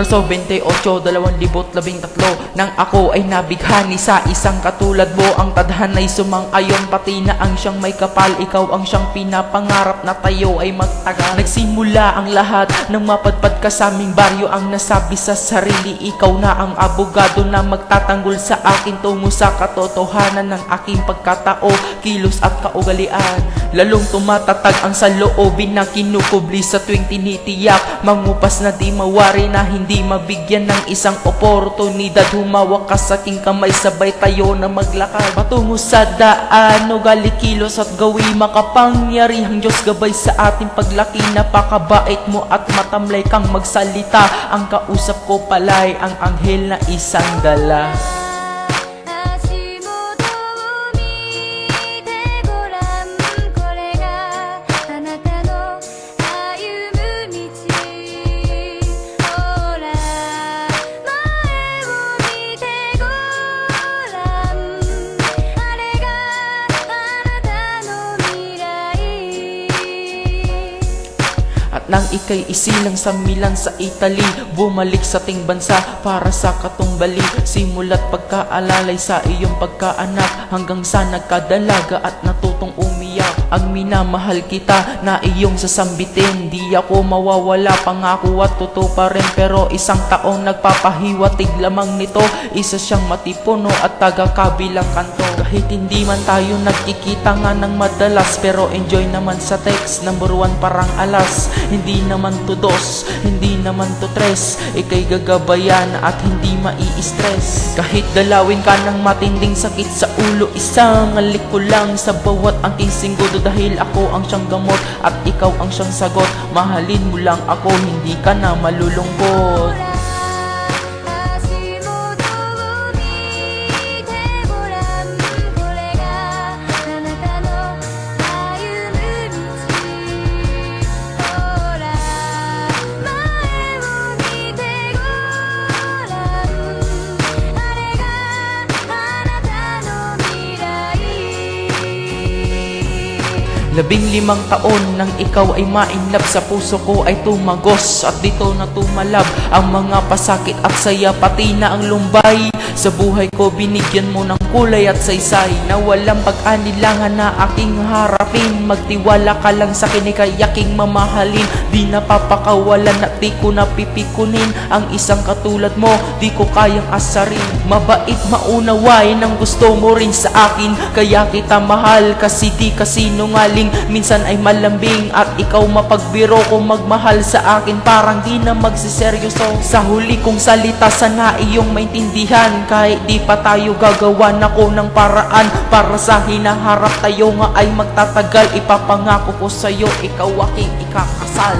Marso 28, 2013 nang ako ay nabighani sa isang katulad mo. Ang tadhana'y sumang-ayon, pati na ang siyang may kapal. Ikaw ang siyang pinapangarap na tayo ay magtagal. Nagsimula ang lahat nang mapadpad ka sa aming baryo. Ang nasabi sa sarili, ikaw na ang abogado na magtatanggol sa akin tungo sa katotohanan ng aking pagkatao, kilos at kaugalian. Lalong tumatatag ang saloobin na kinukubli sa tuwing tinitiyak. Mangupas na di mawari na hindi mabigyan ng isang oportunidad. Humawak ka sa aking kamay, sabay tayo na maglakad patungo sa daan. Ugali, kilos at gawi, makapangyarihang Diyos gabay sa ating paglaki. Napakabait mo at matamlay kang magsalita. Ang kausap ko pala'y ang anghel na isang dala. At nang ika'y isilang sa Milan sa Italy, bumalik sa ating bansa para sa katumbali. Simula't pagkaalalay sa iyong pagkaanak, hanggang sa nagkadalaga at natutong umiyak. Ang minamahal kita na iyong sasambitin, di ako mawawala, pangako at totoo pa rin. Pero isang taong nagpapahiwatig lamang nito, isa siyang matipuno at taga-kabilang kanto. Kahit hindi man tayo nagkikita nga ng madalas, pero enjoy naman sa text. Number 1 parang alas, hindi naman to dos, hindi naman to tres. Ika'y gagabayan at hindi mai-stress. Kahit dalawin ka ng matinding sakit sa ulo, isang alik ko lang sa bawat angking singgodo. Dahil ako ang siyang gamot at ikaw ang siyang sagot. Mahalin mo lang ako, hindi ka na malulungkot. Labing-limang taon nang ikaw ay mainlove, sa puso ko ay tumagos at dito na tumalab ang mga pasakit at saya, pati na ang lumbay. Sa buhay ko binigyan mo ng kulay at saysay na walang pag-anilangan na aking harapin. Magtiwala ka lang sa akin, ika'y aking mamahalin. Di napapakawalan at di ko napipikunin. Ang isang katulad mo di ko kayang asarin. Mabait, maunaway nang gusto mo rin sa akin, kaya kita mahal kasi di ka sinungaling. Minsan ay malambing at ikaw mapagbiro kung magmahal sa akin, parang di na magsiseryoso. Sa huli kong salita sana iyong maintindihan, kahit di pa tayo gagawa ako ng paraan para sa hinaharap tayo nga ay magtatagal. Ipapangako ko sa'yo, ikaw aking ikakasal.